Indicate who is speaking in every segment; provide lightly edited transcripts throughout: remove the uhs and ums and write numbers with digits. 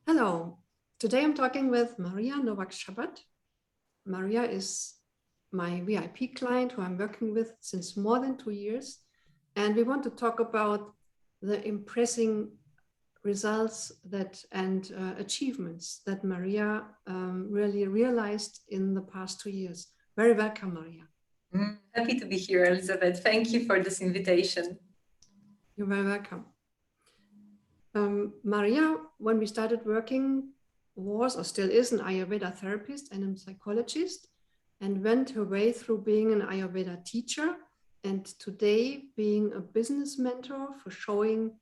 Speaker 1: Hello, today I'm talking with Maria Nowak-Szabat. Maria is my VIP client who I'm working with since more than 2 years. And we want to talk about the impressive results and achievements that Maria really realized in the past 2 years. Very welcome, Maria.
Speaker 2: Happy to be here, Elisabeth. Thank you for this invitation.
Speaker 1: You're very welcome. Maria, when we started working, was or still is an Ayurveda therapist and a psychologist, and went her way through being an Ayurveda teacher, and today being a business mentor for showing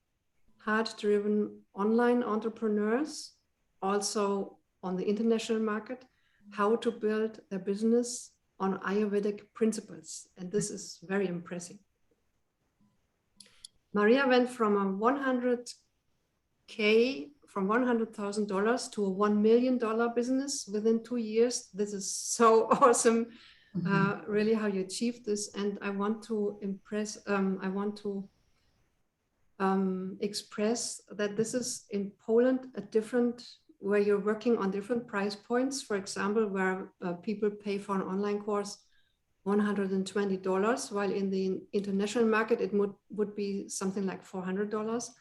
Speaker 1: heart-driven online entrepreneurs, also on the international market, how to build their business on Ayurvedic principles. And this is very impressive. Maria went from a $100,000 to a $1 million business within 2 years. This is so awesome, really how you achieved this. And I want to express that this is in Poland where you're working on different price points. For example, where people pay for an online course $120, while in the international market it would be something like $400.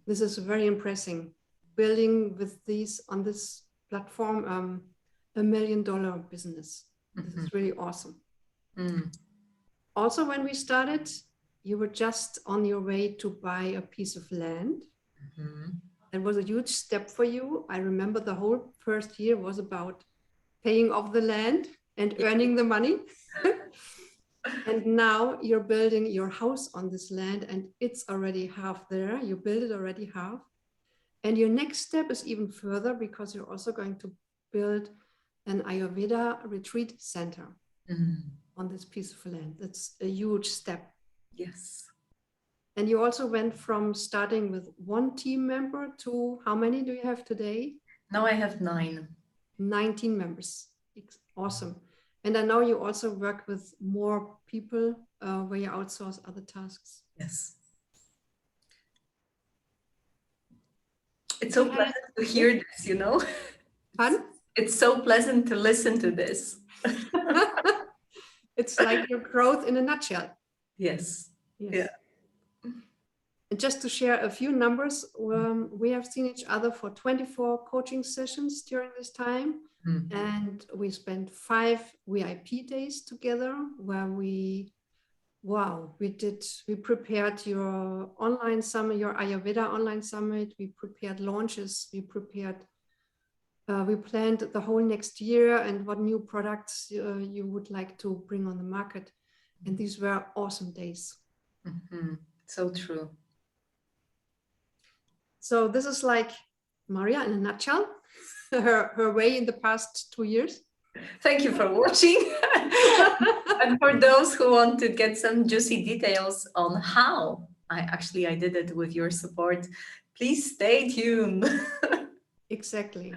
Speaker 1: This is very impressive. Building with these on this platform, $1 million business. This is really awesome. Also, when we started, you were just on your way to buy a piece of land. It was a huge step for you. I remember the whole first year was about paying off the land and earning the money. And now you're building your house on this land and it's already half there. You build it already half. And your next step is even further because you're also going to build an Ayurveda retreat center on this piece of land. That's a huge step.
Speaker 2: Yes.
Speaker 1: And you also went from starting with 1 team member to how many do you have today?
Speaker 2: Now I have 9.
Speaker 1: 19 members. Awesome. And I know you also work with more people where you outsource other tasks.
Speaker 2: Yes. It's so pleasant to hear this, you know?
Speaker 1: Pardon?
Speaker 2: It's so pleasant to listen to this.
Speaker 1: It's like your growth in a nutshell.
Speaker 2: Yes.
Speaker 1: Yeah. And just to share a few numbers, we have seen each other for 24 coaching sessions during this time. And we spent 5 VIP days together where we prepared your online summit, your Ayurveda online summit. We prepared launches. We planned the whole next year and what new products you would like to bring on the market. And these were awesome days.
Speaker 2: So true.
Speaker 1: So this is like Maria in a nutshell, her way in the past 2 years.
Speaker 2: Thank you for watching. And for those who want to get some juicy details on how I did it with your support, please stay tuned.
Speaker 1: Exactly.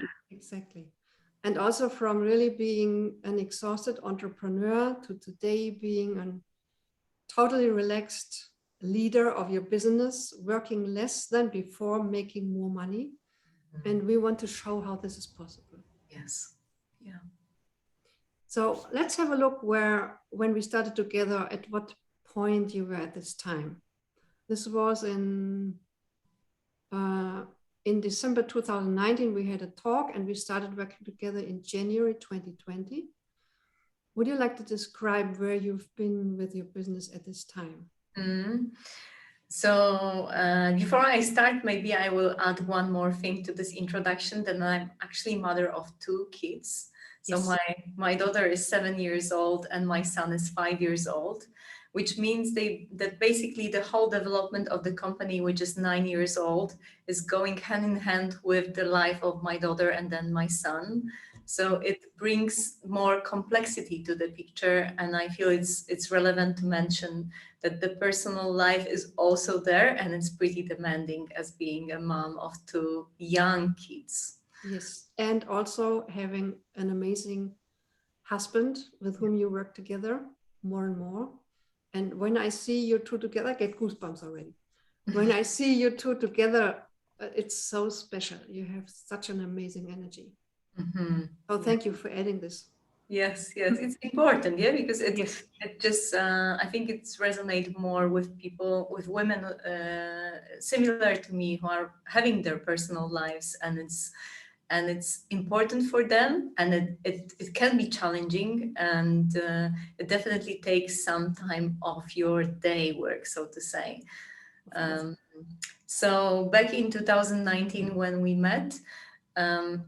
Speaker 1: And also from really being an exhausted entrepreneur to today being a totally relaxed leader of your business, working less than before, making more money. And we want to show how this is possible.
Speaker 2: Yes. Yeah.
Speaker 1: So let's have a look when we started together, at what point you were at this time. This was in December 2019, we had a talk and we started working together in January 2020. Would you like to describe where you've been with your business at this time?
Speaker 2: So before I start, maybe I will add one more thing to this introduction, that I'm actually mother of 2 kids. So
Speaker 1: yes.
Speaker 2: my daughter is 7 years old and my son is 5 years old, which means that basically the whole development of the company, which is 9 years old, is going hand in hand with the life of my daughter and then my son. So it brings more complexity to the picture. And I feel it's relevant to mention that the personal life is also there and it's pretty demanding as being a mom of 2 young kids.
Speaker 1: Yes, and also having an amazing husband with whom you work together more and more. And when I see you 2 together, I get goosebumps already. When I see you 2 together it's so special. You have such an amazing energy.
Speaker 2: Mhm.
Speaker 1: Oh, thank you for adding this.
Speaker 2: Yes, it's important, yeah, because
Speaker 1: Yes.
Speaker 2: it just I think it's resonate more with people, with women similar to me who are having their personal lives, and it's important for them, and it can be challenging, and it definitely takes some time off your day work, so to say. Um, so back in 2019 when we met,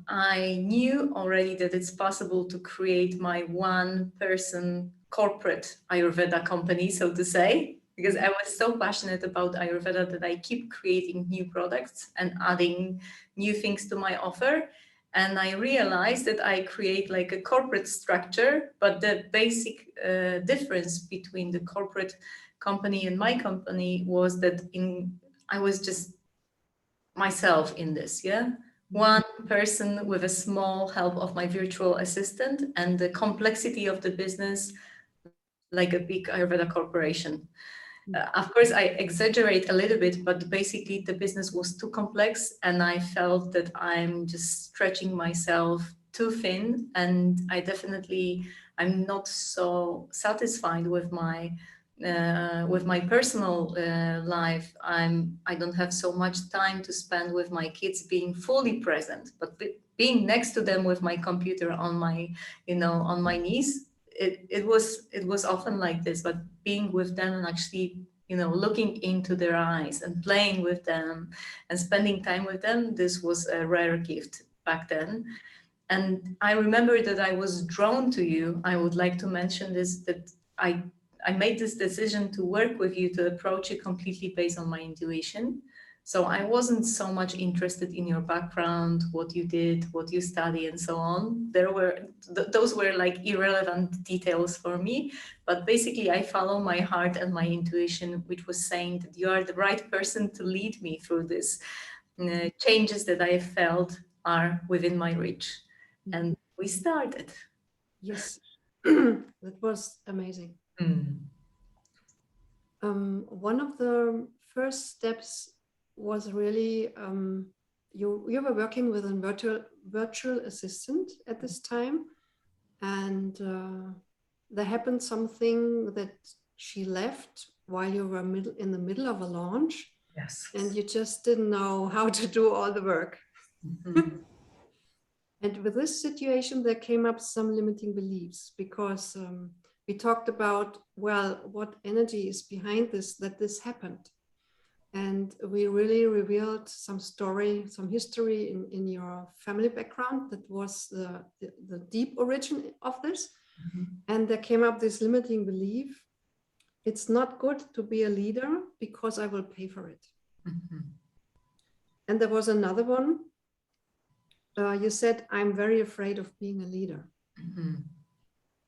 Speaker 2: I knew already that it's possible to create my one person corporate Ayurveda company, so to say, because I was so passionate about Ayurveda that I keep creating new products and adding new things to my offer. And I realized that I create like a corporate structure, but the basic difference between the corporate company and my company was that I was just myself in this, yeah. One person with a small help of my virtual assistant, and the complexity of the business like a big Ayurveda corporation. Of course, I exaggerate a little bit, but basically the business was too complex, and I felt that I'm just stretching myself too thin, and I'm not so satisfied with my personal life. I don't have so much time to spend with my kids being fully present, but being next to them with my computer on my knees. It was often like this, but being with them and actually looking into their eyes and playing with them and spending time with them, this was a rare gift back then. And I remember that I was drawn to you. I would like to mention this, that I made this decision to work with you, to approach it completely based on my intuition. So I wasn't so much interested in your background, what you did, what you study, and so on. Those were like irrelevant details for me. But basically, I follow my heart and my intuition, which was saying that you are the right person to lead me through this changes that I felt are within my reach. And we started.
Speaker 1: Yes, that was amazing.
Speaker 2: Mm.
Speaker 1: One of the first steps was really you were working with a virtual assistant at this time, and there happened something that she left while you were in the middle of a launch,
Speaker 2: Yes.
Speaker 1: and you just didn't know how to do all the work.
Speaker 2: Mhm.
Speaker 1: And with this situation, there came up some limiting beliefs, because we talked about, well, what energy is behind this, that this happened. And we really revealed some story, some history in your family background that was the deep origin of this.
Speaker 2: Mhm.
Speaker 1: And there came up this limiting belief: it's not good to be a leader because I will pay for it.
Speaker 2: Mhm.
Speaker 1: And there was another one. You said, I'm very afraid of being a leader.
Speaker 2: Mhm.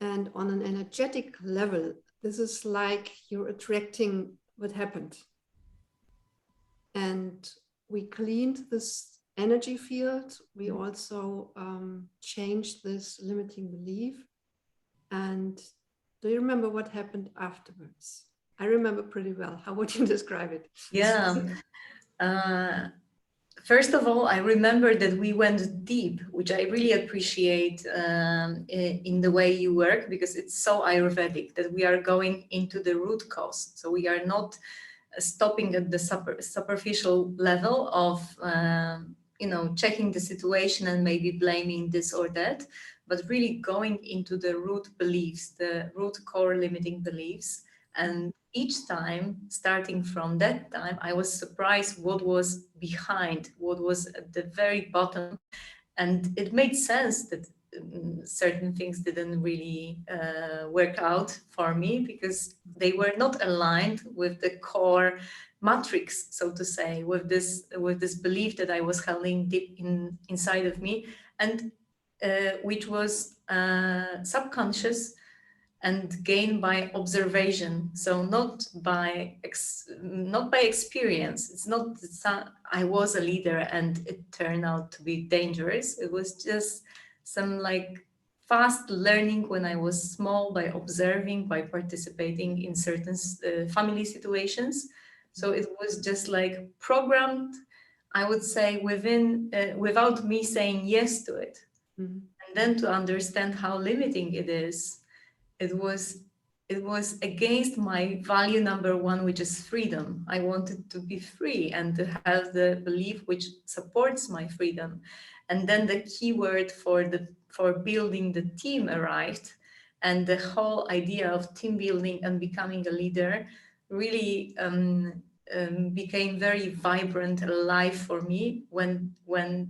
Speaker 1: And on an energetic level, this is like you're attracting what happened. And we cleaned this energy field. We also changed this limiting belief. And do you remember what happened afterwards? I remember pretty well. How would you describe it?
Speaker 2: Yeah. Uh, First of all, I remember that we went deep, which I really appreciate in the way you work, because it's so Ayurvedic that we are going into the root cause. So we are not stopping at the superficial level of checking the situation and maybe blaming this or that, but really going into the root beliefs, the root core limiting beliefs. And each time, starting from that time, I was surprised what was behind, what was at the very bottom. And it made sense that certain things didn't really work out for me, because they were not aligned with the core matrix, so to say, with this belief that I was holding deep inside of me, and which was subconscious and gained by observation, so not by experience. It's not that I was a leader and it turned out to be dangerous. It was just some like fast learning when I was small, by observing, by participating in certain family situations. So it was just like programmed I would say without me saying yes to it, and then to understand how limiting it is, it was against my value number one, which is freedom. I wanted to be free and to have the belief which supports my freedom. And then the keyword for building the team arrived, and the whole idea of team building and becoming a leader really became very vibrant, alive for me when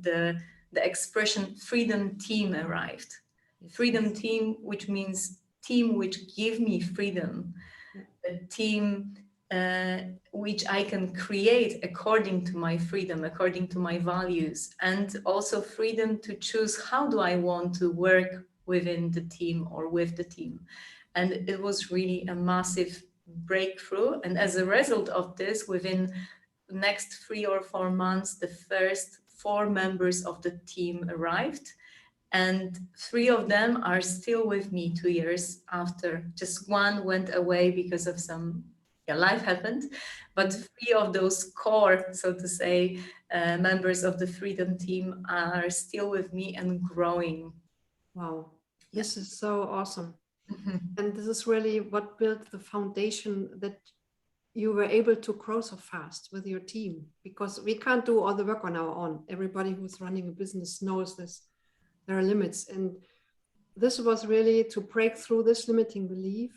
Speaker 2: the expression freedom team arrived. Freedom team, which means team which give me freedom, a team which I can create according to my freedom, according to my values, and also freedom to choose how do I want to work within the team or with the team. And it was really a massive breakthrough. And as a result of this, within the next 3 or 4 months, the first 4 members of the team arrived. And 3 of them are still with me 2 years after. Just one went away because of some life happened, but 3 of those core, so to say, members of the Freedom team are still with me and growing.
Speaker 1: Wow, this is so awesome. And this is really what built the foundation that you were able to grow so fast with your team, because we can't do all the work on our own. Everybody who's running a business knows this. There are limits, and this was really to break through this limiting belief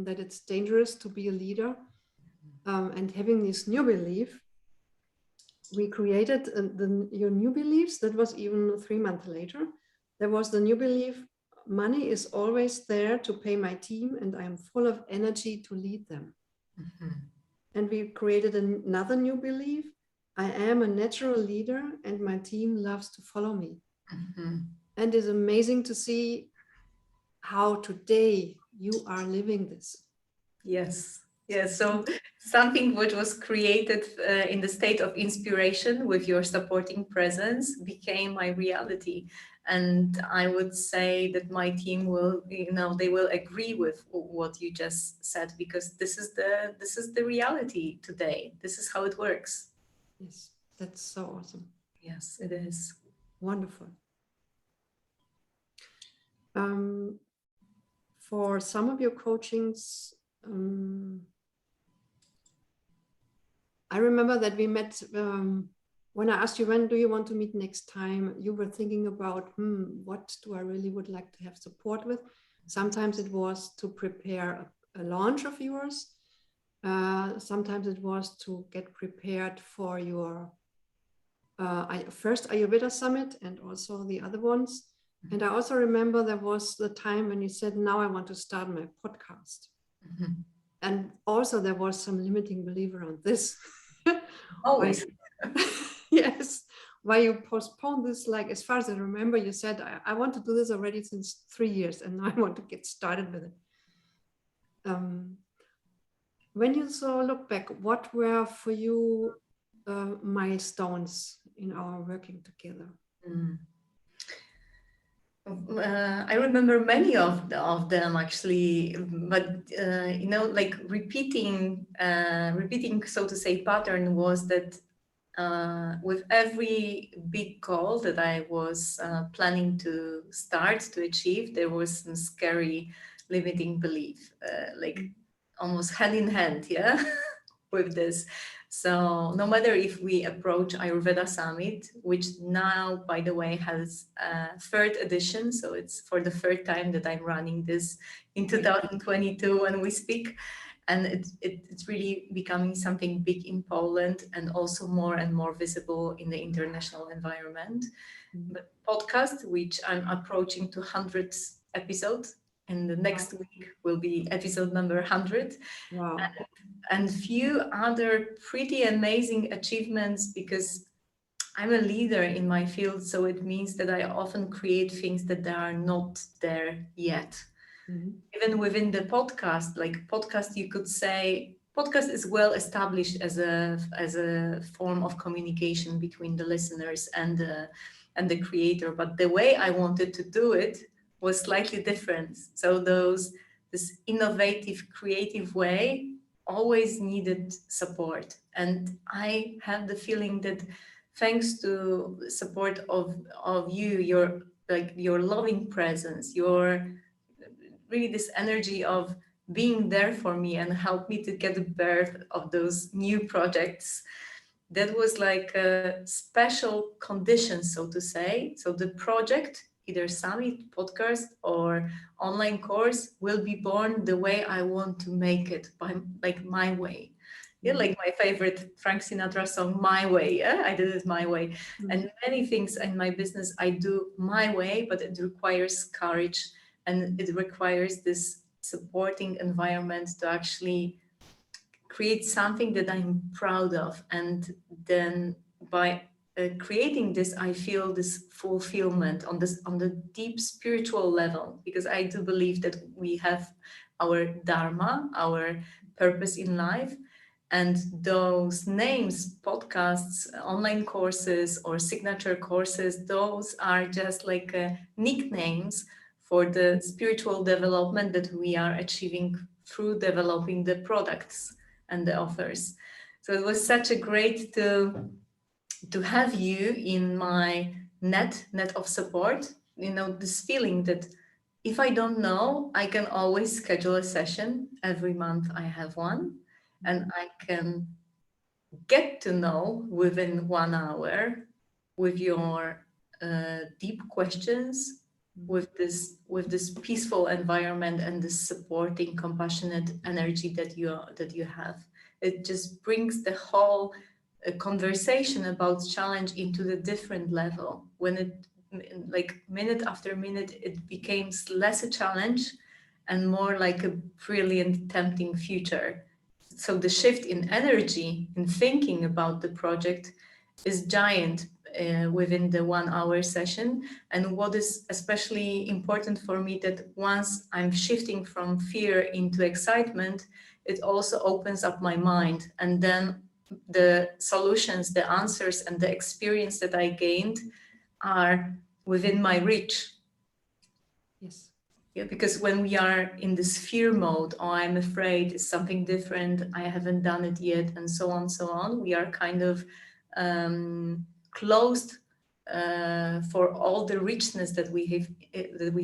Speaker 1: that it's dangerous to be a leader, and having this new belief, we created your new beliefs. That was even 3 months later. There was the new belief: money is always there to pay my team, and I am full of energy to lead them. And we created another new belief: I am a natural leader, and my team loves to follow me. And it's amazing to see how today you are living this.
Speaker 2: Yes. Yes. So something which was created in the state of inspiration with your supporting presence became my reality. And I would say that my team will, they will agree with what you just said, because this is the reality today. This is how it works.
Speaker 1: Yes, that's so awesome.
Speaker 2: Yes, it is.
Speaker 1: Wonderful. For some of your coachings, I remember that we met when I asked you, when do you want to meet next time? You were thinking about, what do I really would like to have support with? Sometimes it was to prepare a launch of yours. Sometimes it was to get prepared for your first Ayurveda summit and also the other ones. And I also remember there was the time when you said, now I want to start my podcast. And also there was some limiting belief around this.
Speaker 2: Always.
Speaker 1: Yes. Why you postponed this, like, as far as I remember, you said, I want to do this already since 3 years, and now I want to get started with it. When you look back, what were for you milestones in our working together?
Speaker 2: I remember many of them actually, but like repeating, so to say, pattern was that with every big goal that I was planning to start to achieve, there was some scary limiting belief, like almost hand in hand, with this. So no matter if we approach Ayurveda Summit, which now, by the way, has a 3rd edition, so it's for the 3rd time that I'm running this in 2022 when we speak, and it's really becoming something big in Poland and also more and more visible in the international environment. But podcast, which I'm approaching to 100 episodes, and the next week will be episode number 100.
Speaker 1: Wow.
Speaker 2: And few other pretty amazing achievements, because I'm a leader in my field, so it means that I often create things that are not there yet. Even within the podcast, like podcast, you could say podcast is well established as a form of communication between the listeners and the creator, but the way I wanted to do it was slightly different. So this innovative, creative way always needed support. And I have the feeling that thanks to support of you, your loving presence, your really this energy of being there for me and help me to get the birth of those new projects, that was like a special condition, so to say. So the project, either summit, podcast, or online course, will be born the way I want to make it, by like my way. Yeah, like my favorite Frank Sinatra song, My Way. Yeah? I did it my way. And many things in my business I do my way, but it requires courage, and it requires this supporting environment to actually create something that I'm proud of. And then by creating this, I feel this fulfillment on the deep spiritual level, because I do believe that we have our dharma, our purpose in life. And those names, podcasts, online courses, or signature courses, those are just like nicknames for the spiritual development that we are achieving through developing the products and the offers. So it was such a great to have you in my net of support. You know, this feeling that if I don't know, I can always schedule a session. Every month I have one, and I can get to know within 1 hour with your deep questions, with this peaceful environment and this supporting, compassionate energy that you have. It just brings the whole conversation about challenge into the different level. When it, like minute after minute, it becomes less a challenge and more like a brilliant, tempting future. So the shift in energy, in thinking about the project, is giant within the 1 hour session. And what is especially important for me, that once I'm shifting from fear into excitement, it also opens up my mind. And then the solutions, the answers, and the experience that I gained are within my reach.
Speaker 1: Yes.
Speaker 2: Yeah, because when we are in this fear mode, oh, I'm afraid it's something different, I haven't done it yet, and so on, we are kind of closed for all the richness that we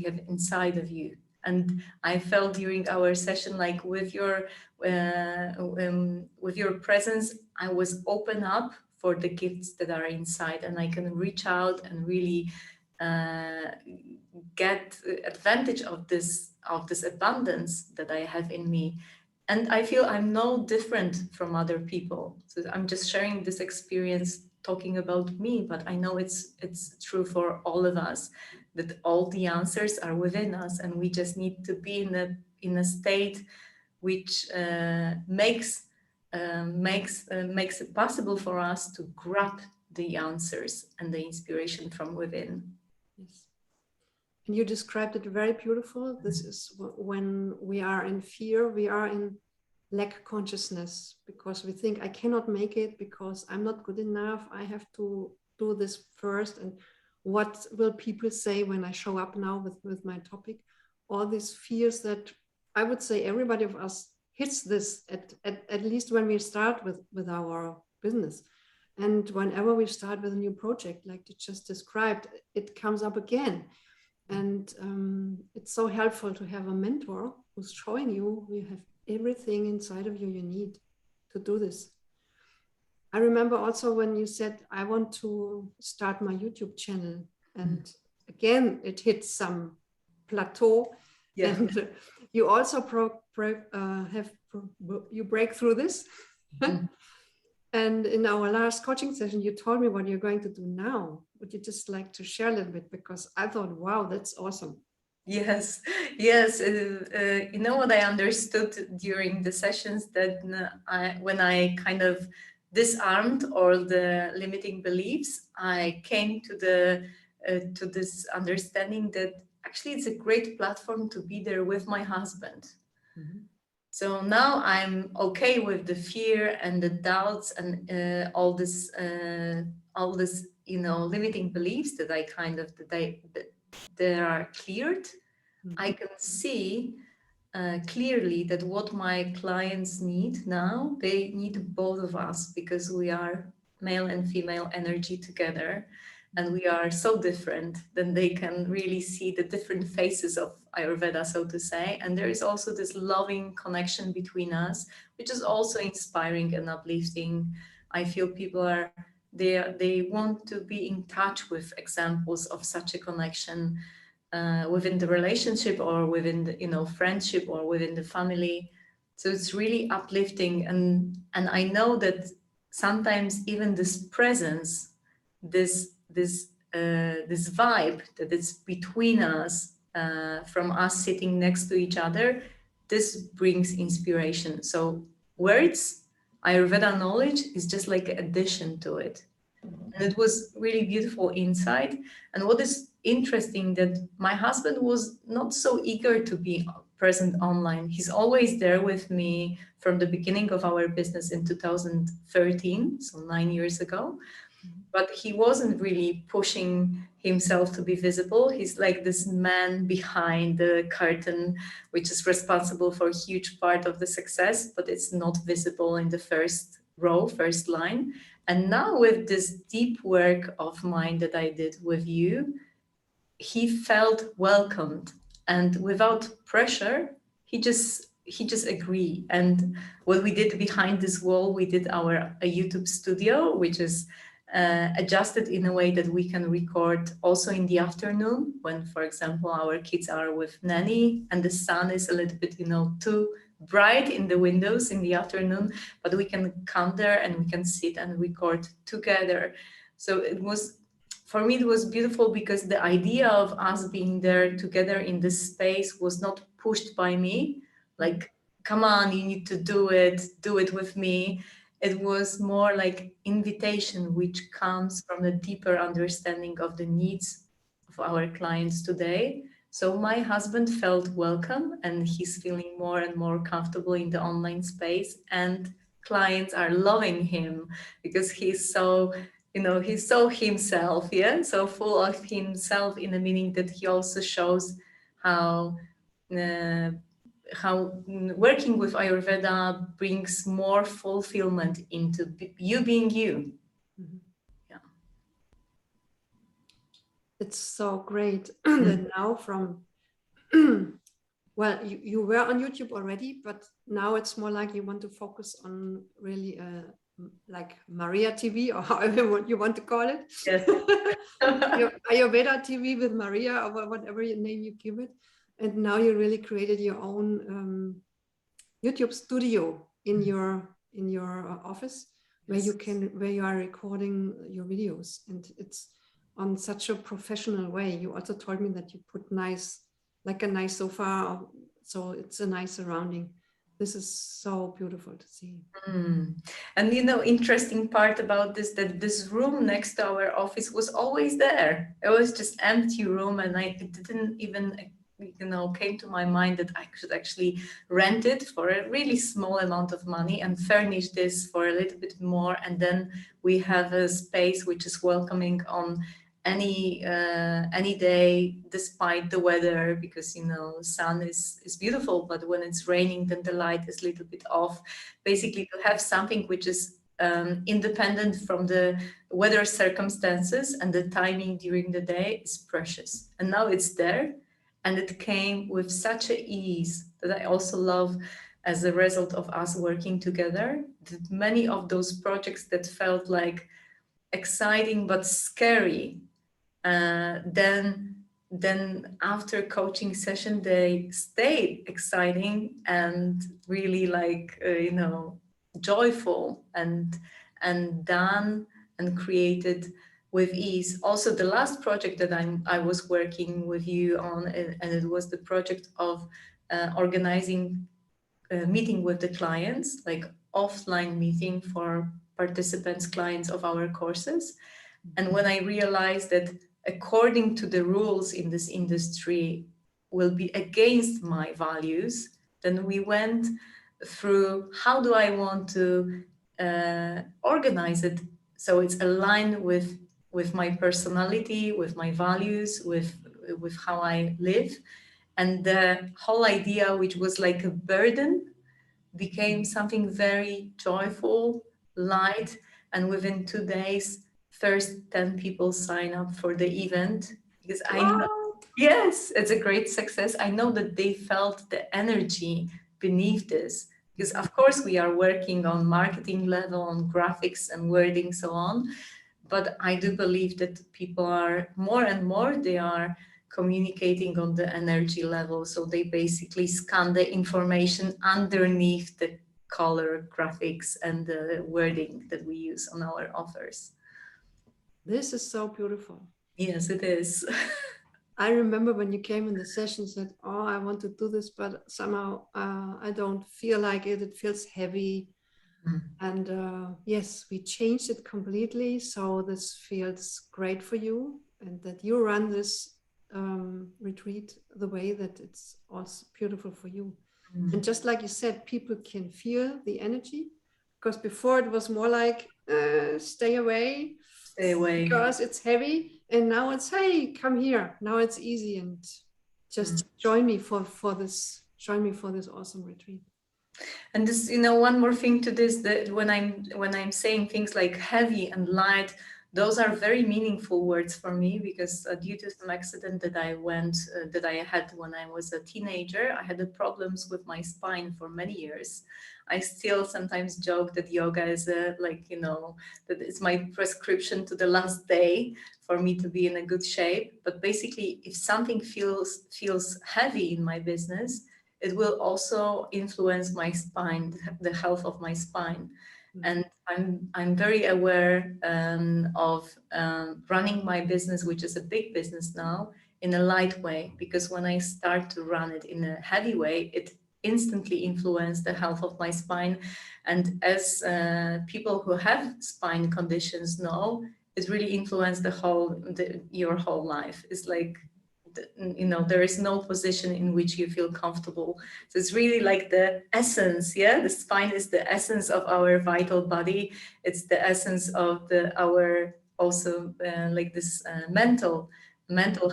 Speaker 2: have inside of you. And I felt during our session, like with your presence, I was open up for the gifts that are inside, and I can reach out and really get advantage of this abundance that I have in me. And I feel I'm no different from other people. So I'm just sharing this experience, talking about me, but I know it's true for all of us, that all the answers are within us, and we just need to be in a state which makes it possible for us to grab the answers and the inspiration from within.
Speaker 1: Yes. And you described it very beautiful. This is when we are in fear, we are in lack consciousness, because we think I cannot make it because I'm not good enough. I have to do this first. And what will people say when I show up now with my topic? All these fears that I would say everybody of us hits this at least when we start with our business. And whenever we start with a new project, like you just described, it comes up again. And it's so helpful to have a mentor who's showing you have everything inside of you need to do this. I remember also when you said, I want to start my YouTube channel. And again, it hit some plateau. Yeah. And you also you break through this. And in our last coaching session, you told me what you're going to do now. Would you just like to share a little bit? Because I thought, wow, that's awesome.
Speaker 2: Yes. You know what I understood during the sessions, that when I kind of disarmed all the limiting beliefs, I came to this understanding that actually it's a great platform to be there with my husband. Mm-hmm. So now I'm okay with the fear and the doubts and all this limiting beliefs that they are cleared. Mm-hmm. I can see clearly that what my clients need now, they need both of us, because we are male and female energy together, and we are so different. Then they can really see the different faces of Ayurveda, so to say. And there is also this loving connection between us, which is also inspiring and uplifting. I feel people are, they want to be in touch with examples of such a connection within the relationship, or within the, friendship, or within the family. So it's really uplifting, and I know that sometimes even this presence, this vibe that is between us, from us sitting next to each other, this brings inspiration. So words, Ayurveda knowledge is just like an addition to it. And it was really beautiful insight. And what is interesting, that my husband was not so eager to be present online. He's always there with me from the beginning of our business in 2013, so 9 years ago. But he wasn't really pushing himself to be visible. He's like this man behind the curtain, which is responsible for a huge part of the success, but it's not visible in the first row, first line. And now with this deep work of mine that I did with you, he felt welcomed, and without pressure, he just agreed. And what we did behind this wall, we did a YouTube studio, which is adjusted in a way that we can record also in the afternoon, when, for example, our kids are with nanny and the sun is a little bit, too bright in the windows in the afternoon, but we can come there and we can sit and record together. So for me, it was beautiful, because the idea of us being there together in this space was not pushed by me, like, come on, you need to do it with me. It was more like invitation, which comes from a deeper understanding of the needs of our clients today. So my husband felt welcome, and he's feeling more and more comfortable in the online space, and clients are loving him, because he's so himself, yeah, so full of himself, in the meaning that he also shows how uh, working with Ayurveda brings more fulfillment into you being you.
Speaker 1: Mhm.
Speaker 2: Yeah.
Speaker 1: It's so great that now from well, you were on YouTube already, but now it's more like you want to focus on really like Maria TV, or however you want to call it.
Speaker 2: Yes.
Speaker 1: Ayurveda TV with Maria, or whatever name you give it. And now you really created your own YouTube studio in your office, where you are recording your videos, and it's on such a professional way. You also told me that you put like a nice sofa, so it's a nice surrounding. This is so beautiful to see.
Speaker 2: And interesting part about this, that this room next to our office was always there. It was just empty room, and it didn't even came to my mind that I could actually rent it for a really small amount of money and furnish this for a little bit more, and then we have a space which is welcoming on any day, despite the weather, because the sun is beautiful, but when it's raining, then the light is a little bit off. Basically, to have something which is independent from the weather circumstances, and the timing during the day is precious. And now it's there, and it came with such an ease that I also love, as a result of us working together, that many of those projects that felt like exciting but scary, then after coaching session, they stayed exciting and really joyful, and done and created with ease. Also, the last project that I was working with you on, and it was the project of organizing a meeting with the clients, like offline meeting for participants, clients of our courses. And when I realized that according to the rules in this industry will be against my values, then we went through how do I want to organize it so it's aligned with my personality, with my values, with how I live. And the whole idea, which was like a burden, became something very joyful, light, and within 2 days, first 10 people sign up for the event because I know,
Speaker 1: Wow.
Speaker 2: yes, it's a great success. I know that they felt the energy beneath this because of course we are working on marketing level, on graphics and wording, so on. But I do believe that people are more and more, they are communicating on the energy level. So they basically scan the information underneath the color graphics and the wording that we use on our offers.
Speaker 1: This is so beautiful.
Speaker 2: Yes, it is.
Speaker 1: I remember when you came in the session, said, "Oh, I want to do this, but somehow I don't feel like it. It feels heavy." And yes, we changed it completely. So this feels great for you, and that you run this retreat the way that it's also beautiful for you. And just like you said, people can feel the energy, because before it was more like stay away,
Speaker 2: Stay away.
Speaker 1: because it's heavy. And now it's, hey, come here. Now it's easy, and just join me for this. Join me for this awesome retreat.
Speaker 2: And this, one more thing to this, that when I'm saying things like heavy and light, those are very meaningful words for me, because due to some accident that I had when I was a teenager, I had the problems with my spine for many years. I still sometimes joke that yoga is that it's my prescription to the last day for me to be in a good shape. But basically, if something feels heavy in my business, it will also influence my spine, the health of my spine. And I'm very aware of running my business, which is a big business now, in a light way, because when I start to run it in a heavy way, it instantly influences the health of my spine. And as people who have spine conditions know, it really influences your whole life. It's like, there is no position in which you feel comfortable. So it's really like the essence. The spine is the essence of our vital body. It's the essence of our also like this mental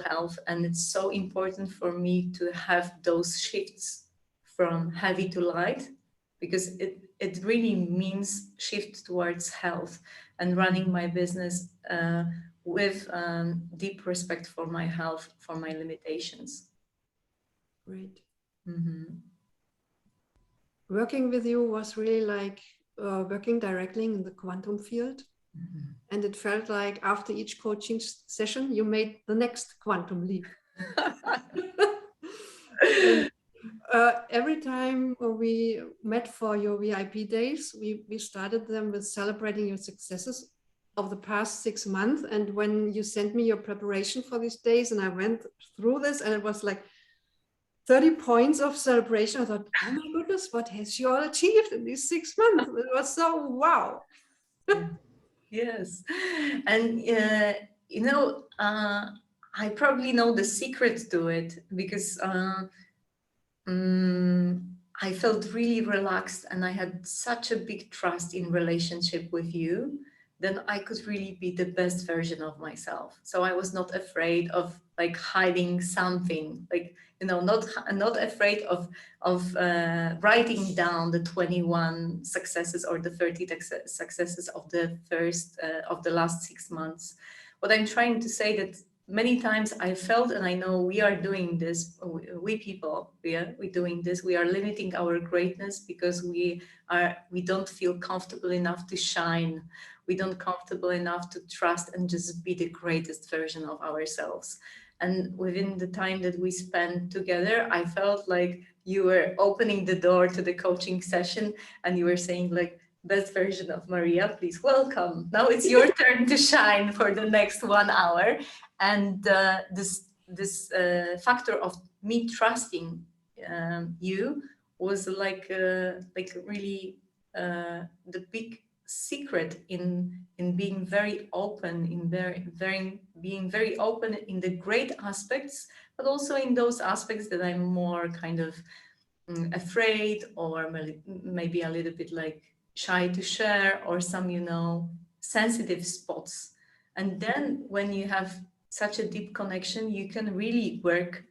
Speaker 2: health. And it's so important for me to have those shifts from heavy to light, because it really means shift towards health and running my business with deep respect for my health, for my limitations.
Speaker 1: Great.
Speaker 2: Mm-hmm.
Speaker 1: Working with you was really like working directly in the quantum field.
Speaker 2: Mm-hmm.
Speaker 1: And it felt like after each coaching session, you made the next quantum leap. And, every time we met for your VIP days, we started them with celebrating your successes of the past 6 months. And when you sent me your preparation for these days, and I went through this, and it was like 30 points of celebration, I thought, oh my goodness, what has she all achieved in these 6 months? It was so wow.
Speaker 2: Yes. And I probably know the secret to it, because I felt really relaxed, and I had such a big trust in relationship with you. Then I could really be the best version of myself. So I was not afraid of like hiding something, like not afraid of writing down the 21 successes or the 30 successes of the last 6 months. What I'm trying to say, that many times I felt, and I know we are doing this, we people, we're doing this, we are limiting our greatness because we don't feel comfortable enough to shine. We don't comfortable enough to trust and just be the greatest version of ourselves. And within the time that we spent together, I felt like you were opening the door to the coaching session, and you were saying like, best version of Maria, please welcome. Now it's your turn to shine for the next 1 hour. And this factor of me trusting you was like really the big secret in being very open, in being very open in the great aspects, but also in those aspects that I'm more kind of afraid, or maybe a little bit like shy to share, or some sensitive spots. And then when you have such a deep connection, you can really work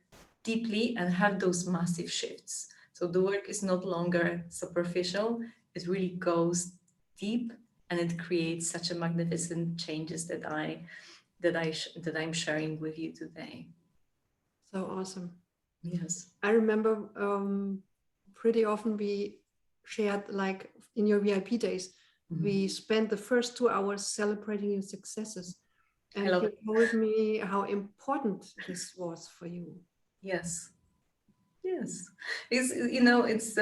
Speaker 2: deeply and have those massive shifts. So the work is not longer superficial, it really goes deep, and it creates such a magnificent changes that I'm sharing with you today.
Speaker 1: So awesome.
Speaker 2: Yes.
Speaker 1: I remember pretty often we shared, like in your VIP days, we spent the first 2 hours celebrating your successes. And you told me how important this was for you.
Speaker 2: Yes. Yes. It's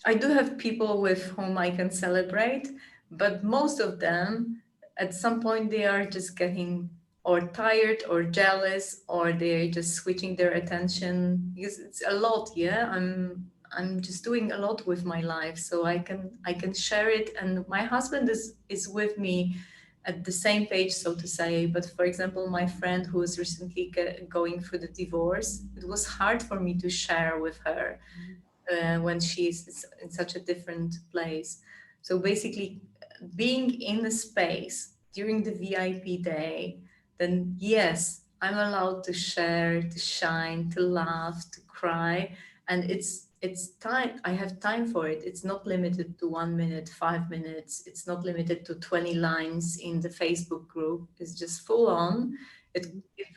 Speaker 2: I do have people with whom I can celebrate, but most of them at some point they are just getting or tired or jealous, or they're just switching their attention, because it's a lot. Yeah, I'm just doing a lot with my life, so I can share it, and my husband is with me at the same page, so to say. But for example, my friend who is recently going through the divorce, it was hard for me to share with her when she's in such a different place. So basically, being in the space during the VIP day, then yes, I'm allowed to share, to shine, to laugh, to cry, and it's time. I have time for it. It's not limited to 1 minute, 5 minutes. It's not limited to 20 lines in the Facebook group. It's just full on. It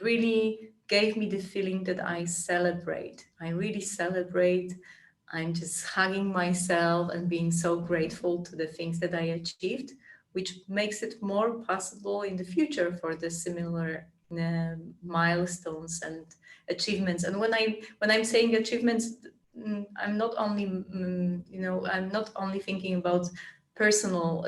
Speaker 2: really gave me the feeling that I celebrate. I really celebrate. I'm just hugging myself and being so grateful to the things that I achieved, which makes it more possible in the future for the similar milestones and achievements. And when I'm saying achievements, I'm not only I'm not only thinking about personal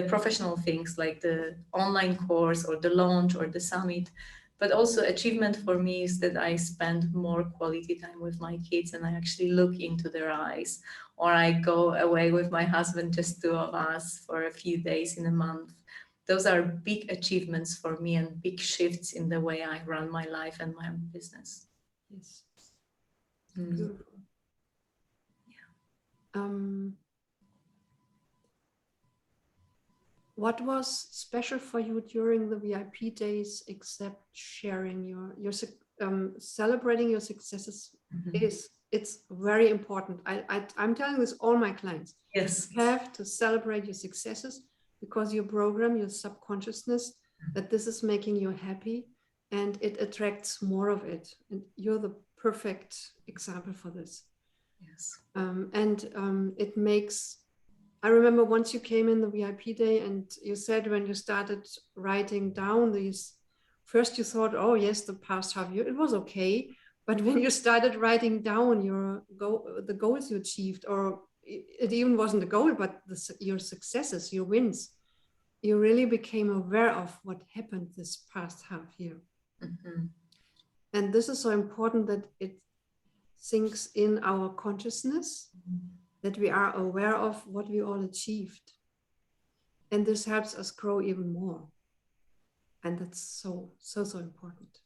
Speaker 2: professional things like the online course or the launch or the summit, but also achievement for me is that I spend more quality time with my kids and I actually look into their eyes, or I go away with my husband, just two of us, for a few days in a month. Those are big achievements for me and big shifts in the way I run my life and my business.
Speaker 1: Yes.
Speaker 2: Mm.
Speaker 1: Beautiful. Yeah. What was special for you during the VIP days, except sharing your celebrating your successes? It's very important. I'm telling this all my clients.
Speaker 2: Yes.
Speaker 1: You have to celebrate your successes, because your program, your subconsciousness, that this is making you happy, and it attracts more of it. And you're the perfect example for this.
Speaker 2: Yes.
Speaker 1: It makes. I remember once you came in the VIP day and you said when you started writing down these, first you thought, oh yes, the past half year, it was okay. But when you started writing down the goals you achieved, or it even wasn't a goal, but your successes, your wins, you really became aware of what happened this past half year. And this is so important that it sinks in our consciousness, that we are aware of what we all achieved. And this helps us grow even more. And that's so important.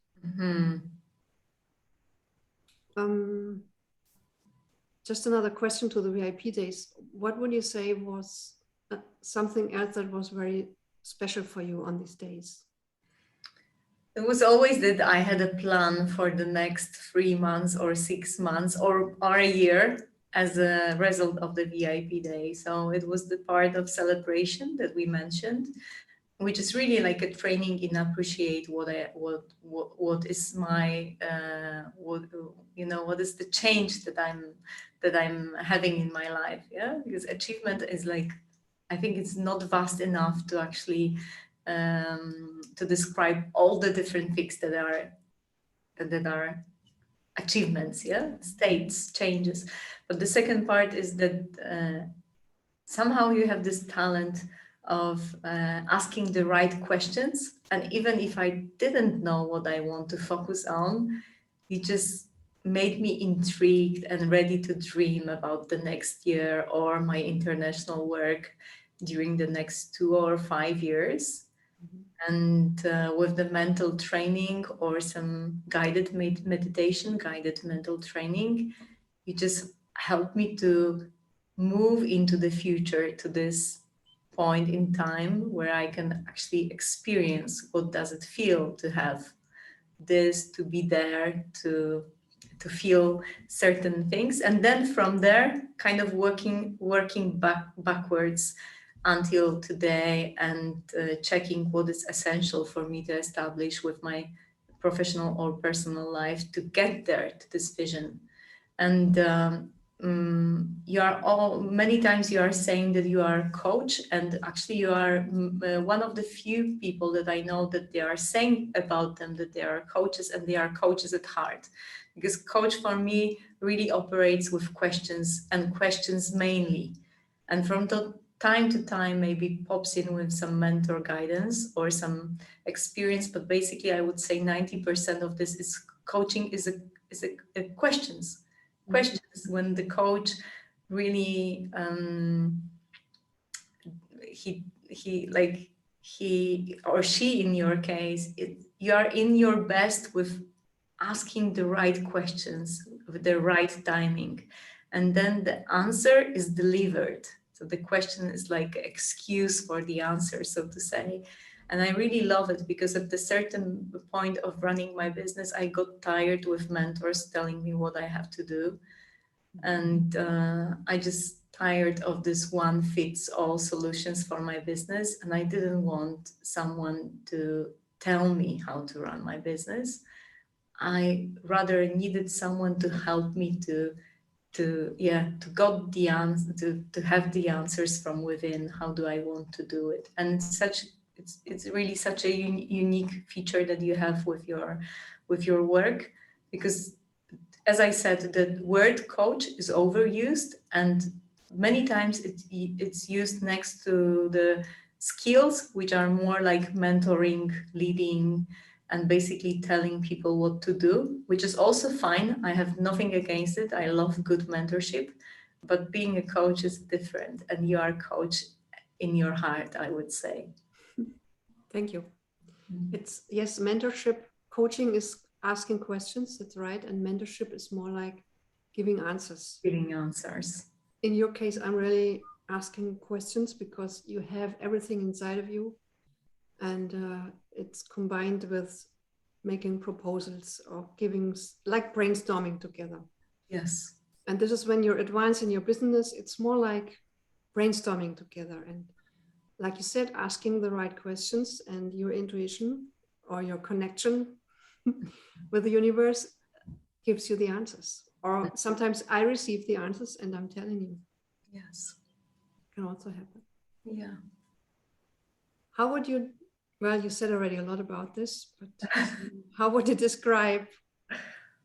Speaker 1: Just another question to the VIP days. What would you say was something else that was very special for you on these days?
Speaker 2: It was always that I had a plan for the next 3 months or 6 months or a year as a result of the VIP day. So it was the part of celebration that we mentioned, which is really like a training in appreciate what is my what is the change that I'm having in my life. Yeah, because achievement is like, I think it's not vast enough to actually to describe all the different things that are achievements, yeah, states, changes. But the second part is that somehow you have this talent of asking the right questions, and even if I didn't know what I want to focus on, you just made me intrigued and ready to dream about the next year or my international work during the next 2 or 5 years. And with the mental training or some guided meditation, guided mental training, you just helped me to move into the future, to this point in time where I can actually experience what does it feel to have this, to be there, to feel certain things, and then from there kind of working backwards until today, and checking what is essential for me to establish with my professional or personal life to get there to this vision. And you are all, many times you are saying that you are a coach, and actually you are one of the few people that I know that they are saying about them that they are coaches, and they are coaches at heart. Because coach for me really operates with questions, and questions mainly. And from the time to time maybe pops in with some mentor guidance or some experience, but basically I would say 90% of this is coaching is a questions. Questions when the coach really he or she, in your case, you are in your best with asking the right questions with the right timing, and then the answer is delivered. So the question is like an excuse for the answer, so to say. And I really love it, because at the certain point of running my business, I got tired with mentors telling me what I have to do. And I just tired of this one fits all solutions for my business. And I didn't want someone to tell me how to run my business. I rather needed someone to help me to got the answer, to have the answers from within. How do I want to do it? And it's really such a unique feature that you have with your work, because as I said, the word coach is overused, and many times it's used next to the skills, which are more like mentoring, leading, and basically telling people what to do, which is also fine. I have nothing against it. I love good mentorship, but being a coach is different, and you are a coach in your heart, I would say.
Speaker 1: Thank you. It's, yes, mentorship, coaching is asking questions, that's right. And mentorship is more like giving answers.
Speaker 2: Giving answers.
Speaker 1: In your case, I'm really asking questions because you have everything inside of you, and it's combined with making proposals or giving, like brainstorming together.
Speaker 2: Yes.
Speaker 1: And this is when you're advancing your business, it's more like brainstorming together. And like you said, asking the right questions, and your intuition or your connection with the universe gives you the answers. Or sometimes I receive the answers and I'm telling you.
Speaker 2: Yes.
Speaker 1: Can also happen.
Speaker 2: Yeah.
Speaker 1: How would you, well, you said already a lot about this, but how would you describe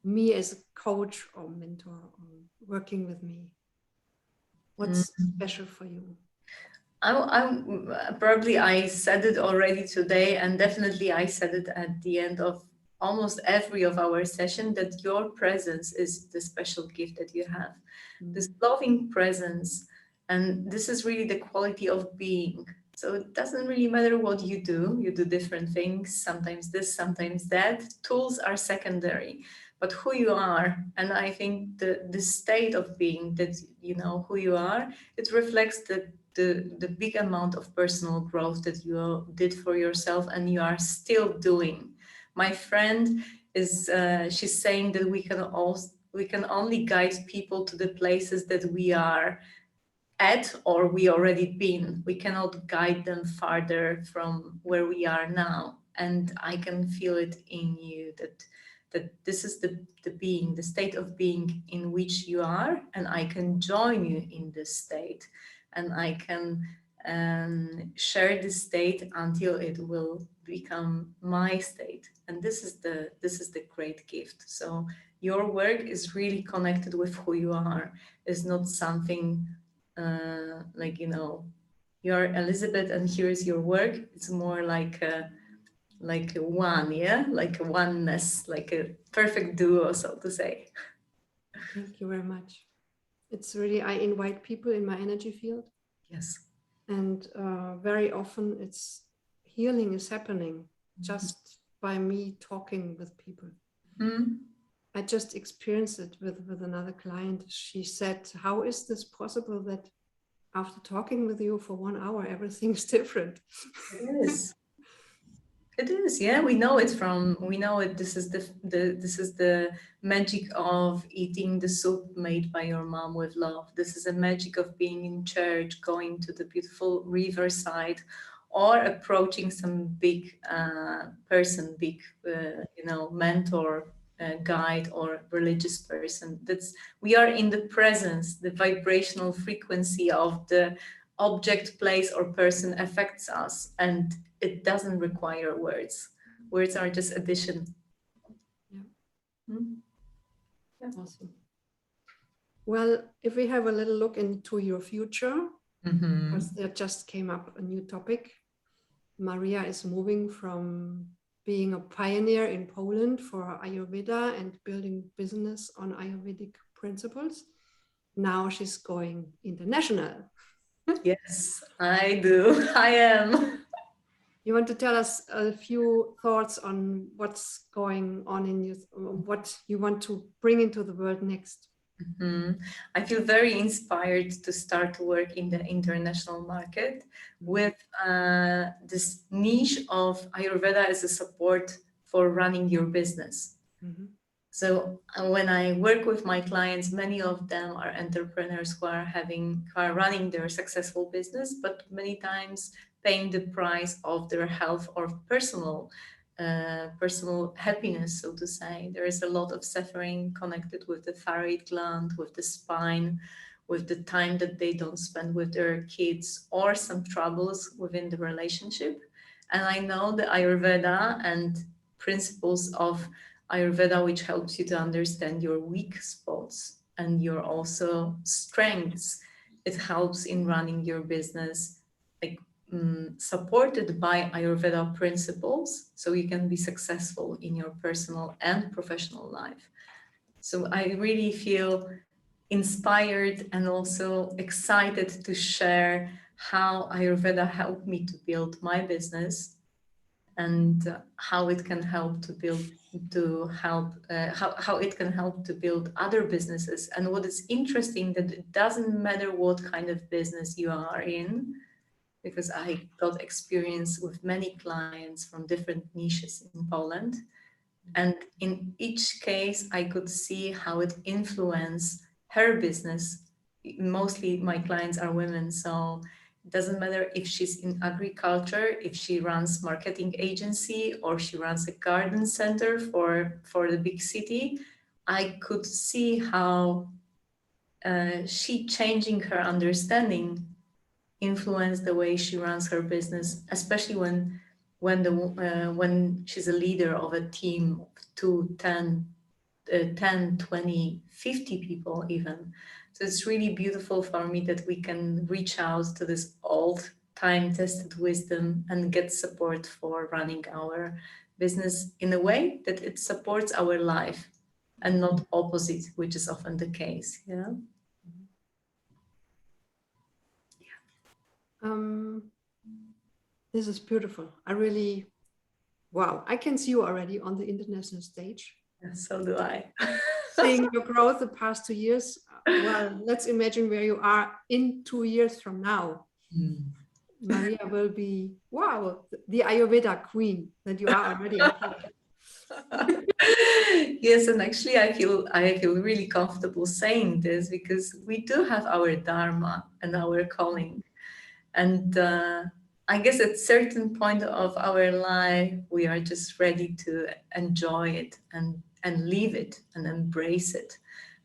Speaker 1: me as a coach or mentor or working with me? What's special for you?
Speaker 2: I'm probably I said it already today, and definitely I said it at the end of almost every of our session, that your presence is the special gift that you have. This loving presence, and this is really the quality of being. So it doesn't really matter what you do different things, sometimes this, sometimes that. Tools are secondary, but who you are, and I think the state of being, that you know who you are, it reflects the big amount of personal growth that you did for yourself and you are still doing. My friend is she's saying that we can only guide people to the places that we are at or we already been. We cannot guide them farther from where we are now. And I can feel it in you that this is the being, the state of being in which you are, and I can join you in this state, and I can share this state until it will become my state. And this is the great gift. So your work is really connected with who you are. It's not something like, you know, you're Elisabeth and here's your work. It's more like a one, yeah, like a oneness, like a perfect duo, so to say.
Speaker 1: Thank you very much. It's really, I invite people in my energy field.
Speaker 2: Yes.
Speaker 1: And very often it's healing is happening just by me talking with people. I just experienced it with another client. She said, how is this possible that after talking with you for 1 hour, everything's different?
Speaker 2: It is. It is, yeah. We know it from. We know it. This is the magic of eating the soup made by your mom with love. This is a magic of being in church, going to the beautiful riverside, or approaching some big person, big mentor, guide, or religious person. That's we are in the presence. The vibrational frequency of the object, place, or person affects us, and it doesn't require words. Words are just addition.
Speaker 1: Yeah.
Speaker 2: Hmm? Yeah.
Speaker 1: Awesome. Well, if we have a little look into your future, because there just came up a new topic. Maria is moving from being a pioneer in Poland for Ayurveda and building business on Ayurvedic principles. Now she's going international.
Speaker 2: Yes, I do. I am.
Speaker 1: You want to tell us a few thoughts on what's going on in you, what you want to bring into the world next?
Speaker 2: I feel very inspired to start to work in the international market with this niche of Ayurveda as a support for running your business. So when I work with my clients, many of them are entrepreneurs who are running their successful business, but many times paying the price of their health or personal happiness, so to say. There is a lot of suffering connected with the thyroid gland, with the spine, with the time that they don't spend with their kids, or some troubles within the relationship. And I know the Ayurveda and principles of Ayurveda, which helps you to understand your weak spots and your also strengths. It helps in running your business, like supported by Ayurveda principles, so you can be successful in your personal and professional life. So I really feel inspired and also excited to share how Ayurveda helped me to build my business and how it can help how it can help to build other businesses. And what is interesting, that it doesn't matter what kind of business you are in, because I got experience with many clients from different niches in Poland, and in each case I could see how it influenced her business. Mostly my clients are women, so it doesn't matter if she's in agriculture, if she runs marketing agency, or she runs a garden center for the big city. I could see how she changing her understanding influenced the way she runs her business, especially when she's a leader of a team of 2, 10, 20, 50 people even. So it's really beautiful for me that we can reach out to this old time-tested wisdom and get support for running our business in a way that it supports our life and not opposite, which is often the case. Yeah.
Speaker 1: This is beautiful. Wow, I can see you already on the international stage.
Speaker 2: Yeah, so do I.
Speaker 1: Seeing your growth the past 2 years. Well, let's imagine where you are in 2 years from now. Maria will be, wow, the Ayurveda queen that you are already in Poland.
Speaker 2: Yes, and actually I feel really comfortable saying this, because we do have our dharma and our calling, and I guess at certain point of our life we are just ready to enjoy it and live it and embrace it,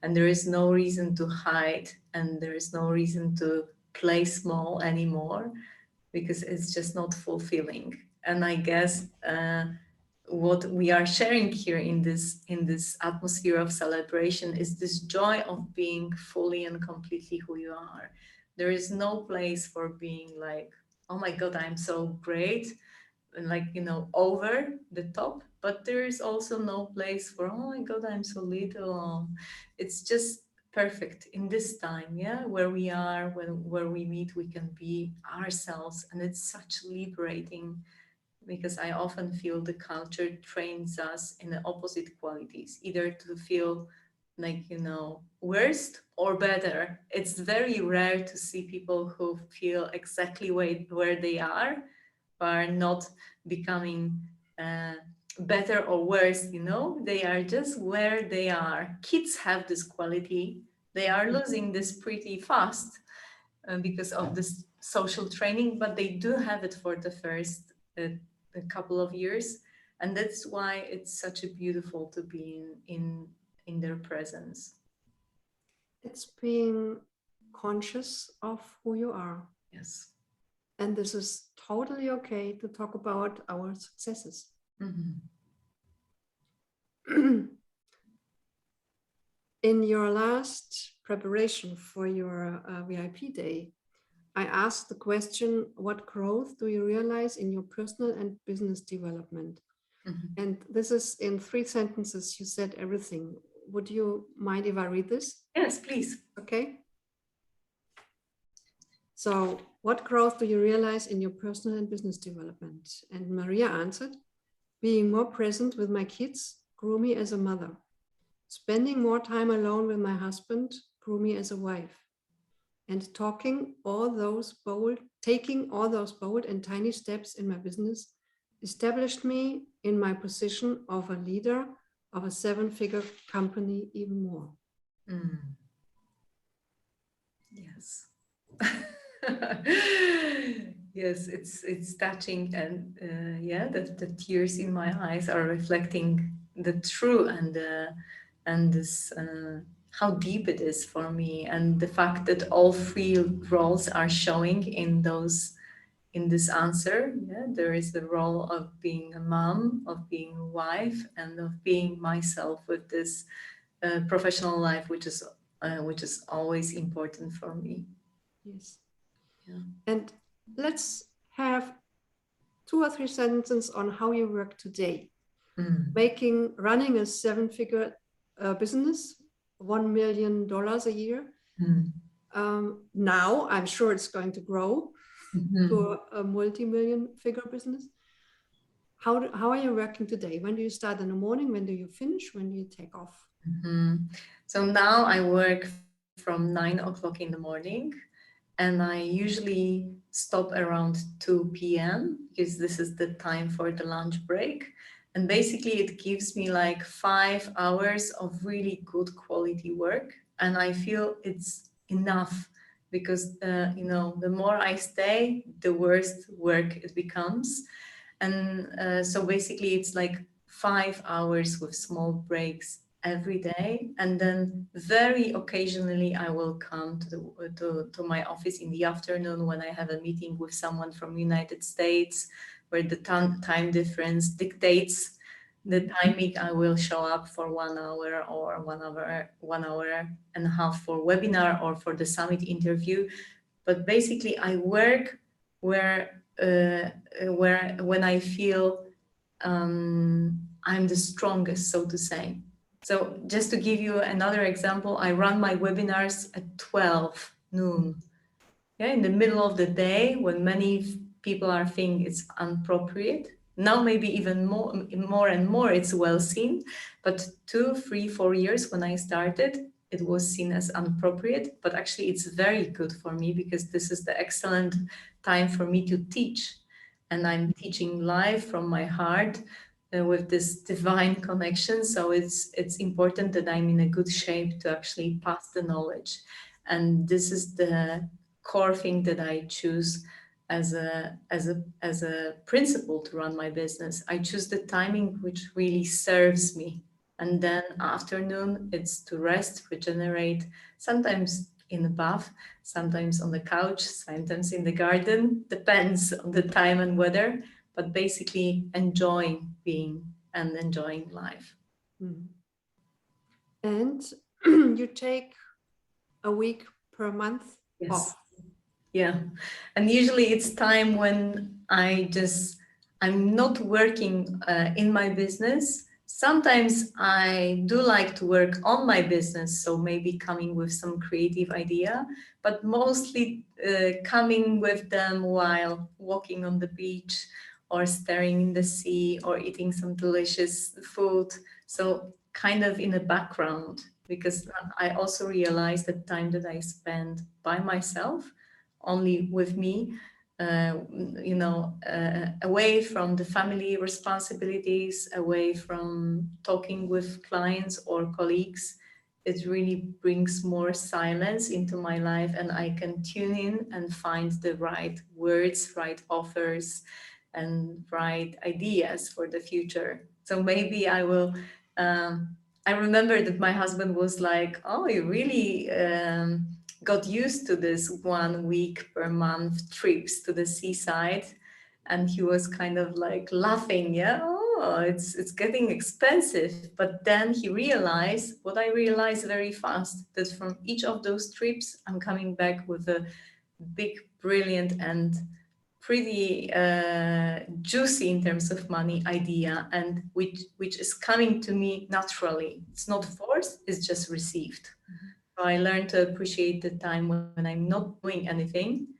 Speaker 2: and there is no reason to hide, and there is no reason to play small anymore, because it's just not fulfilling. And I guess what we are sharing here in this atmosphere of celebration is this joy of being fully and completely who you are. There is no place for being like, oh my god, I'm so great, and like, over the top, but there is also no place for, oh my god, I'm so little. It's just perfect in this time, yeah, where we are, where we meet, we can be ourselves, and it's such liberating, because I often feel the culture trains us in the opposite qualities, either to feel like, worst or better. It's very rare to see people who feel exactly where they are not becoming better or worse, you know, they are just where they are. Kids have this quality. They are losing this pretty fast because of this social training, but they do have it for the first a couple of years, and that's why it's such a beautiful to be in their presence.
Speaker 1: It's being conscious of who you are.
Speaker 2: Yes.
Speaker 1: And this is totally okay to talk about our successes. In your last preparation for your VIP day, I asked the question, what growth do you realize in your personal and business development? And this is in 3 sentences. You said everything. Would you mind if I read this?
Speaker 2: Yes, please.
Speaker 1: Okay. So, what growth do you realize in your personal and business development? And Maria answered, being more present with my kids grew me as a mother. Spending more time alone with my husband grew me as a wife. And taking all those bold and tiny steps in my business established me in my position of a leader of a 7-figure company even more.
Speaker 2: Yes. Yes, it's touching, and the tears in my eyes are reflecting the true and this how deep it is for me, and the fact that all 3 roles are showing in this answer. Yeah, there is the role of being a mom, of being a wife, and of being myself with this professional life, which is always important for me.
Speaker 1: Yes.
Speaker 2: Yeah.
Speaker 1: And let's have 2 or 3 sentences on how you work today. Running a 7-figure business, $1 million a year. Now I'm sure it's going to grow to a multi-million figure business. How are you working today? When do you start in the morning? When do you finish? When do you take off?
Speaker 2: So now I work from 9 o'clock in the morning, and I usually stop around 2 p.m. because this is the time for the lunch break. And basically it gives me like 5 hours of really good quality work. And I feel it's enough because, the more I stay, the worse work it becomes. And so basically it's like 5 hours with small breaks every day, and then very occasionally I will come to my office in the afternoon when I have a meeting with someone from United States, where the time difference dictates the timing. I will show up for 1 hour or 1 hour and a half for webinar or for the summit interview. But basically I work where when I feel I'm the strongest, so to say. So just to give you another example, I run my webinars at 12 noon. Yeah, in the middle of the day when many people are thinking it's inappropriate. Now maybe even more and more it's well seen. But 2, 3, 4 years when I started, it was seen as inappropriate. But actually it's very good for me because this is the excellent time for me to teach. And I'm teaching live from my heart with this divine connection. So it's important that I'm in a good shape to actually pass the knowledge. And this is the core thing that I choose as a principle to run my business. I choose the timing which really serves me. And then afternoon, it's to rest, regenerate, sometimes in the bath, sometimes on the couch, sometimes in the garden, depends on the time and weather, but basically enjoying being and enjoying life.
Speaker 1: And you take a week per month off.
Speaker 2: Yeah. And usually it's time when I'm not working in my business. Sometimes I do like to work on my business, so maybe coming with some creative idea, but mostly coming with them while walking on the beach or staring in the sea or eating some delicious food. So kind of in the background, because I also realize the time that I spend by myself, only with me, away from the family responsibilities, away from talking with clients or colleagues. It really brings more silence into my life, and I can tune in and find the right words, right offers, and right ideas for the future. So maybe I will. I remember that my husband was like, "Oh, you really got used to this 1 week per month trips to the seaside," and he was kind of like laughing. Yeah, oh, it's getting expensive. But then he realized what I realized very fast, that from each of those trips, I'm coming back with a big, brilliant, and pretty juicy in terms of money idea, and which is coming to me naturally. It's not forced, it's just received. So I learned to appreciate the time when I'm not doing anything,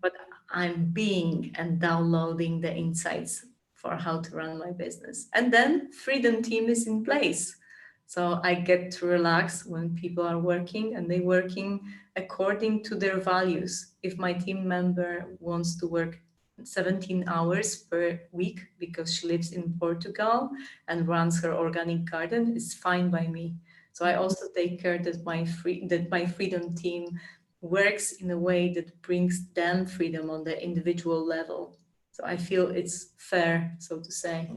Speaker 2: but I'm being and downloading the insights for how to run my business. And then freedom team is in place. So I get to relax when people are working, and they're working according to their values. If my team member wants to work 17 hours per week because she lives in Portugal and runs her organic garden, it's fine by me. So I also take care that my freedom team works in a way that brings them freedom on the individual level. So I feel it's fair, so to say.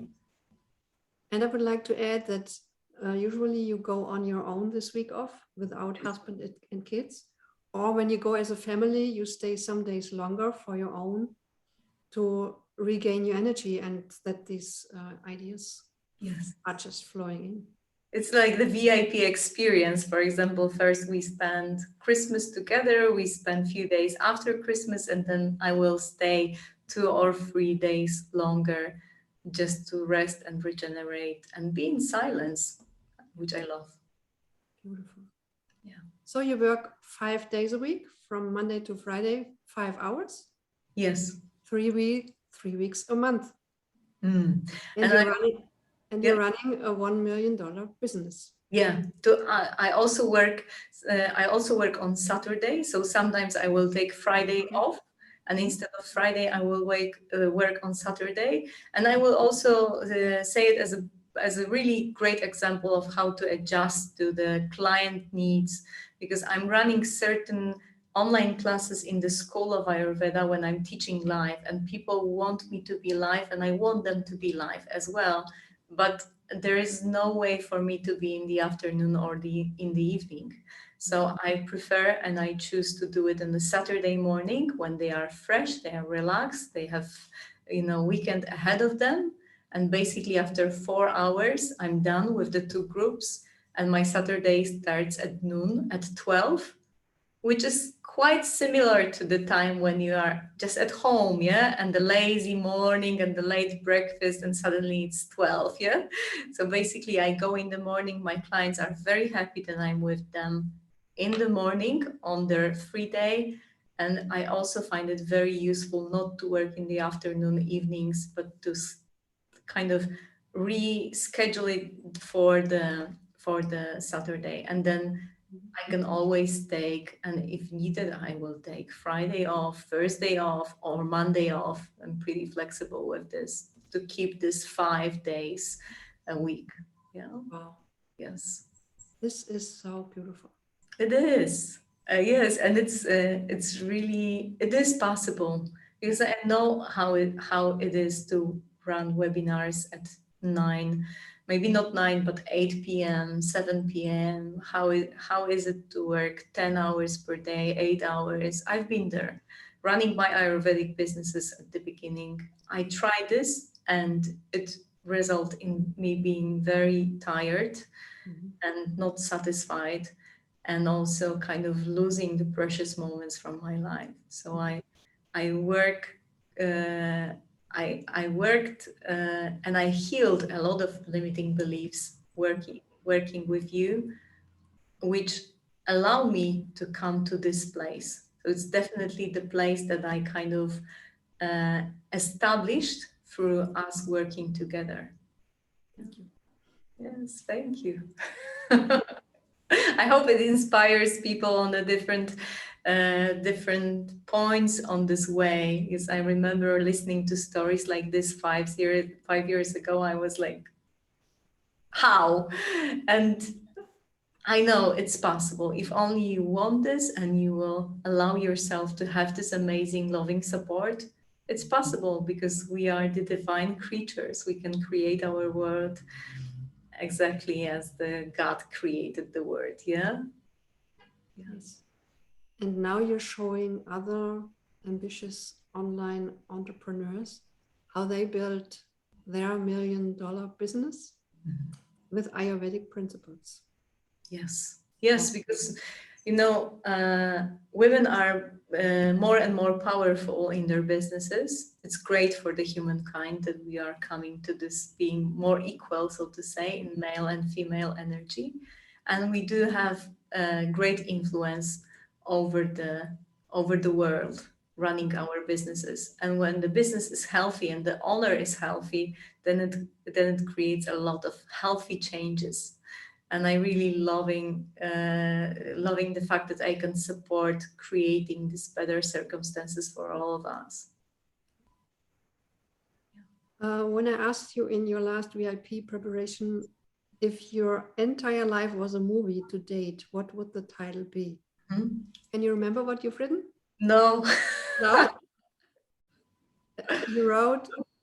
Speaker 1: And I would like to add that usually you go on your own this week off without husband and kids. Or when you go as a family, you stay some days longer for your own to regain your energy, and that these ideas are just flowing in.
Speaker 2: It's like the VIP experience. For example, first we spend Christmas together, we spend a few days after Christmas, and then I will stay 2 or 3 days longer just to rest and regenerate and be in silence, which I love.
Speaker 1: Beautiful.
Speaker 2: Yeah.
Speaker 1: So you work 5 days a week from Monday to Friday, 5 hours?
Speaker 2: Yes.
Speaker 1: 3 weeks a month.
Speaker 2: Mm.
Speaker 1: And you're running a $1 million business.
Speaker 2: Yeah, I also work. I also work on Saturday, so sometimes I will take Friday off, and instead of Friday, I will work on Saturday. And I will also say it as a really great example of how to adjust to the client needs, because I'm running certain online classes in the School of Ayurveda when I'm teaching live, and people want me to be live, and I want them to be live as well, but there is no way for me to be in the afternoon or in the evening. So I prefer and I choose to do it on the Saturday morning when they are fresh, they are relaxed, they have, weekend ahead of them. And basically after 4 hours, I'm done with the 2 groups, and my Saturday starts at noon, at 12, which is quite similar to the time when you are just at home, yeah, and the lazy morning and the late breakfast, and suddenly it's 12, yeah. So basically I go in the morning, my clients are very happy that I'm with them in the morning on their free day. And I also find it very useful not to work in the afternoon, evenings, but to kind of reschedule it for the Saturday. And then I can always take, and if needed, I will take Friday off, Thursday off, or Monday off. I'm pretty flexible with this to keep this 5 days a week. Yeah.
Speaker 1: Wow.
Speaker 2: Yes.
Speaker 1: This is so beautiful.
Speaker 2: It is. Yes, and it is possible, because I know how it is to run webinars at 9, maybe not 9, but 8 p.m., 7 p.m. How is it to work 10 hours per day, 8 hours? I've been there, running my Ayurvedic businesses at the beginning. I tried this, and it resulted in me being very tired and not satisfied, and also kind of losing the precious moments from my life. So I worked and I healed a lot of limiting beliefs working with you, which allow me to come to this place. So it's definitely the place that I kind of established through us working together.
Speaker 1: Thank you.
Speaker 2: Yes, thank you. I hope it inspires people on the different points on this way. Because I remember listening to stories like this 5 years ago. I was like, how? And I know it's possible if only you want this and you will allow yourself to have this amazing loving support. It's possible because we are the divine creatures. We can create our world exactly as the God created the world. Yeah.
Speaker 1: Yes. And now you're showing other ambitious online entrepreneurs how they built their $1 million business with Ayurvedic principles.
Speaker 2: Yes. Yes, because women are more and more powerful in their businesses. It's great for the humankind that we are coming to this being more equal, so to say, in male and female energy, and we do have great influence over the world, running our businesses. And when the business is healthy and the owner is healthy, then it creates a lot of healthy changes. And I really loving the fact that I can support creating these better circumstances for all of us.
Speaker 1: When I asked you in your last VIP preparation if your entire life was a movie to date, what would the title be? Can you remember what you've written?
Speaker 2: No.
Speaker 1: No.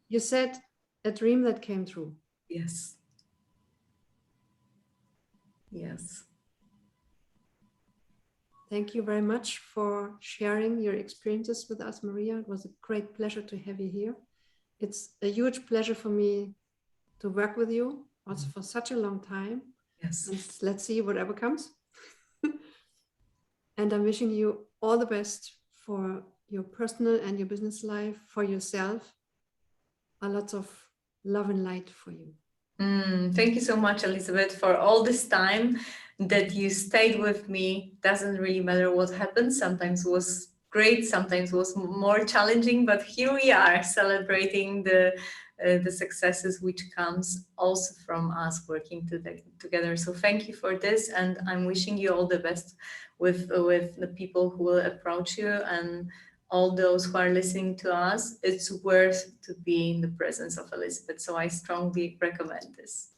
Speaker 1: You said a dream that came true.
Speaker 2: Yes. Yes.
Speaker 1: Thank you very much for sharing your experiences with us, Maria. It was a great pleasure to have you here. It's a huge pleasure for me to work with you also for such a long time.
Speaker 2: Yes.
Speaker 1: And let's see whatever comes. And I'm wishing you all the best for your personal and your business life, for yourself. A lot of love and light for you.
Speaker 2: Thank you so much, Elisabeth, for all this time that you stayed with me. Doesn't really matter what happened. Sometimes was great, sometimes was more challenging, but here we are celebrating the successes which comes also from us working together. So thank you for this, and I'm wishing you all the best with the people who will approach you, and all those who are listening to us. It's worth to be in the presence of Elisabeth. So I strongly recommend this.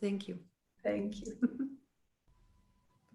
Speaker 1: Thank you.
Speaker 2: Thank you.